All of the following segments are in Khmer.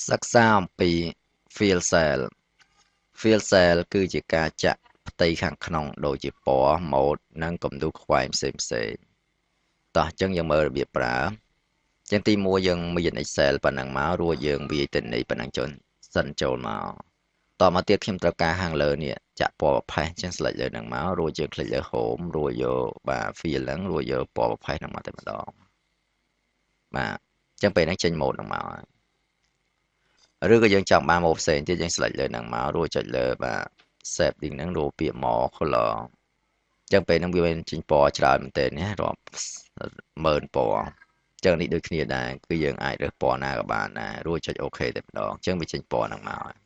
សិក្សាអំពី field cell field cell គឺជាការចាក់ផ្ទៃខាងក្នុងដូចជាពណ៌ម៉ូដនិងគំនូសខ្វែងផ្សេងៗតោះអញ្ចឹងយើងមើលរបៀបប្រើអញ្ចឹងទី1យើងមាន Excel ប៉ុណ្ណឹងមករួចយើងវាយទិន្នន័យប៉ុណ្ណឹងចូលសិនចូលមកតមកទៀតខ្ញុំត្រូវការខាងលើនេះចាក់ពណ៌ប្រផេះអញ្ចឹង select លើហ្នឹងមករួចយើង click លើ home រួចយកបាទ field ហ្នឹងរួចយកពណ៌ប្រផេះហ្នឹងមកតែម្ដងបាទអញ្ចឹងពេលហ្នឹងចេញ mode ហ្នឹងមកឬក៏យើងចង់បាន mode ផ្សេងទៀតយើង select លើហ្នឹងមករួចចុចលើបាទ setting ហ្នឹងរួចពាក្យ more color អញ្ចឹងពេលហ្នឹងវាមានចេញពណ៌ច្រើនមែនទែនណារាប់ម៉ឺនពណ៌ចឹងនេះដូចគ្នាដែរគឺយើងអាចរើសពណ៌ណាក៏បានដែររួចចុច OK តែម្ដងអញ្ចឹងវាចេញពណ៌ហ្នឹងមក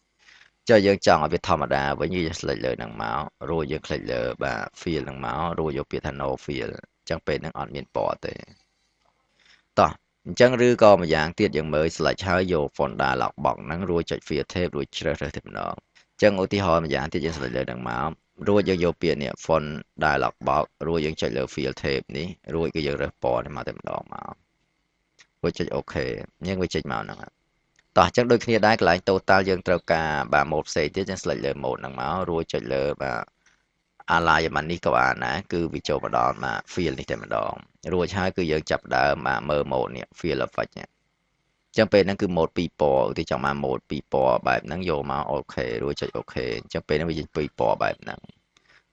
ចុះយើងចង់ឲ្យវាធម្មតាវិញយើង select លើហ្នឹងមករួចយើង click លើបាទ field ហ្នឹងមករួចយកពាក្យថា no field អញ្ចឹងពេលហ្នឹងអត់មានពណ៌ទេតោះអញ្ចឹងឬក៏ម្យ៉ាងទៀតយើងមើល select ហើយយក font dialog box ហ្នឹងរួចចុច fill tab រួចជ្រើសរើសតែម្ដងអញ្ចឹងឧទាហរណ៍ម្យ៉ាងទៀតយើង select លើហ្នឹងមករួចយើងយកពាក្យនេះ font dialog box រួចយើងចុចលើ fill tab នេះរួចក៏យើងរើសពណ៌នេះមកតែម្ដងមករួចចុច OK យើងវាចេញមកហ្នឹងតោះអញ្ចឹងដូចគ្នាដែរកន្លែង total យើងត្រូវការបាទ mode ផ្សេងទៀតយើង select លើ mode ហ្នឹងមករួចចុចលើបាទ alignment នេះក៏បានដែរគឺវាចូលមកដល់បាទ field នេះតែម្ដងរួចហើយគឺយើងចាប់ដើមបាទមើល mode នេះ field effect នេះអញ្ចឹងពេលហ្នឹងគឺ mode 2ពណ៌ឧទាហរណ៍ចង់បាន mode 2ពណ៌បែបហ្នឹងយកមក OK រួចចុច OK អញ្ចឹងពេលហ្នឹងវាចេញ2ពណ៌បែបហ្នឹង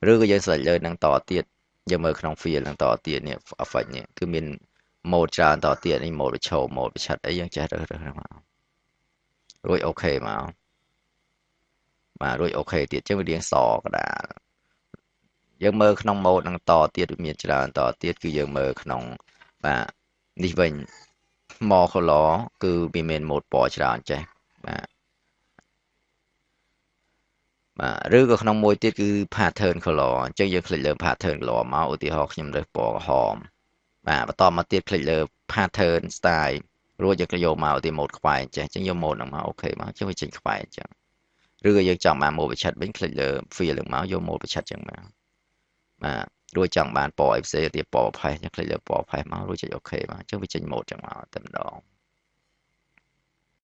ឬក៏យើង select លើហ្នឹងតទៀតយើងមើលក្នុង field ហ្នឹងតទៀតនេះ effect នេះគឺមាន mode ច្រើនតទៀតនេះ mode ប្រឈម mode ប្រឆិតអីយើងចេះរើសមករួច OK មកបាទរួច OK ទៀតអញ្ចឹងវារាងសកដាលយើងមើលក្នុង mode ហ្នឹងតទៀតវាមានច្រើនតទៀតគឺយើងមើលក្នុងបាទនេះវិញ more color គឺវាមាន mode ពណ៌ច្រើនចេះបាទបាទឬក៏ក្នុងមួយទៀតគឺ pattern color អញ្ចឹងយើង click លើ pattern color មកឧទាហរណ៍ខ្ញុំរើសពណ៌ក្រហមបាទបន្តមកទៀត click លើ pattern style រួចយើងក៏យកមកឧទាហរណ៍ mode ខ្វែងចេះអញ្ចឹងយក mode ហ្នឹងមកអូខេមកអញ្ចឹងវាចេញខ្វែងអញ្ចឹងឬក៏យើងចង់បាន mode ប្រឆិតវិញ click លើ field ហ្នឹងមកយក mode ប្រឆិតអញ្ចឹងមកបាទរួចចង់បានពណ៌អីផ្សេងទៀតពណ៌ប្រផេះអញ្ចឹង click លើពណ៌ប្រផេះមករួចចុច OK មកអញ្ចឹងវាចេញ mode អញ្ចឹងមកតែម្ដង